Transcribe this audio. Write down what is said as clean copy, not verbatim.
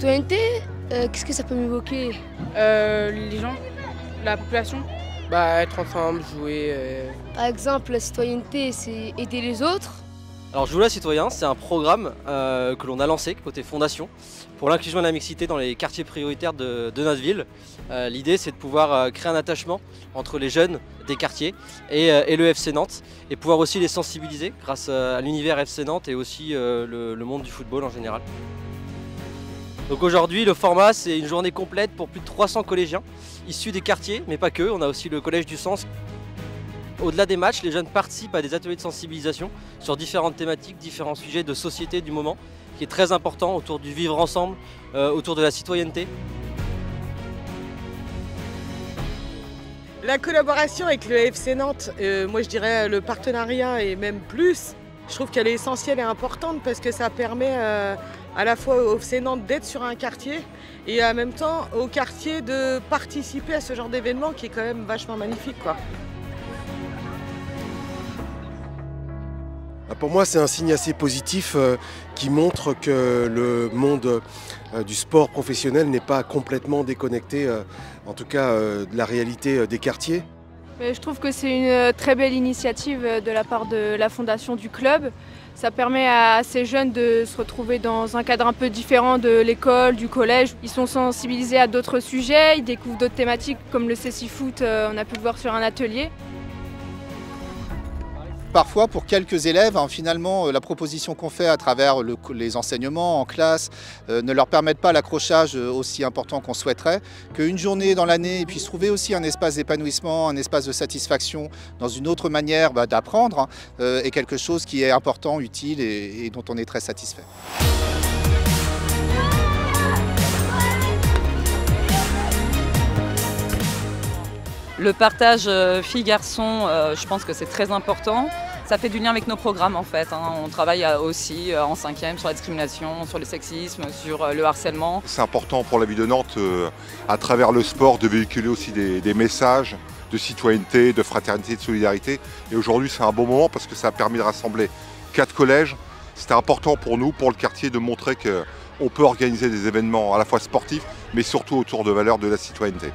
Citoyenneté, qu'est-ce que ça peut m'évoquer? Les gens, la population. Bah, être ensemble, jouer. Par exemple, la citoyenneté, c'est aider les autres. Alors Je vous la citoyen, c'est un programme que l'on a lancé côté fondation pour l'inclusion et la mixité dans les quartiers prioritaires de notre ville. L'idée c'est de pouvoir créer un attachement entre les jeunes des quartiers et le FC Nantes et pouvoir aussi les sensibiliser grâce à l'univers FC Nantes et aussi le monde du football en général. Donc aujourd'hui le format c'est une journée complète pour plus de 300 collégiens issus des quartiers, mais pas que, on a aussi le collège du Sens. Au-delà des matchs, les jeunes participent à des ateliers de sensibilisation sur différentes thématiques, différents sujets de société du moment, qui est très important autour du vivre ensemble, autour de la citoyenneté. La collaboration avec le FC Nantes, moi je dirais le partenariat et même plus, je trouve qu'elle est essentielle et importante parce que ça permet à la fois au FC Nantes d'être sur un quartier et en même temps au quartier de participer à ce genre d'événement qui est quand même vachement magnifique, quoi. Pour moi, c'est un signe assez positif qui montre que le monde du sport professionnel n'est pas complètement déconnecté, en tout cas de la réalité des quartiers. Je trouve que c'est une très belle initiative de la part de la fondation du club. Ça permet à ces jeunes de se retrouver dans un cadre un peu différent de l'école, du collège. Ils sont sensibilisés à d'autres sujets, ils découvrent d'autres thématiques comme le cécifoot, on a pu le voir sur un atelier. Parfois, pour quelques élèves, finalement, la proposition qu'on fait à travers les enseignements en classe ne leur permettent pas l'accrochage aussi important qu'on souhaiterait. Qu'une journée dans l'année puisse trouver aussi un espace d'épanouissement, un espace de satisfaction dans une autre manière d'apprendre est quelque chose qui est important, utile et dont on est très satisfait. Le partage filles-garçons, je pense que c'est très important. Ça fait du lien avec nos programmes en fait. On travaille aussi en 5e sur la discrimination, sur le sexisme, sur le harcèlement. C'est important pour la ville de Nantes, à travers le sport, de véhiculer aussi des messages de citoyenneté, de fraternité, de solidarité. Et aujourd'hui c'est un bon moment parce que ça a permis de rassembler 4 collèges. C'était important pour nous, pour le quartier, de montrer qu'on peut organiser des événements à la fois sportifs, mais surtout autour de valeurs de la citoyenneté.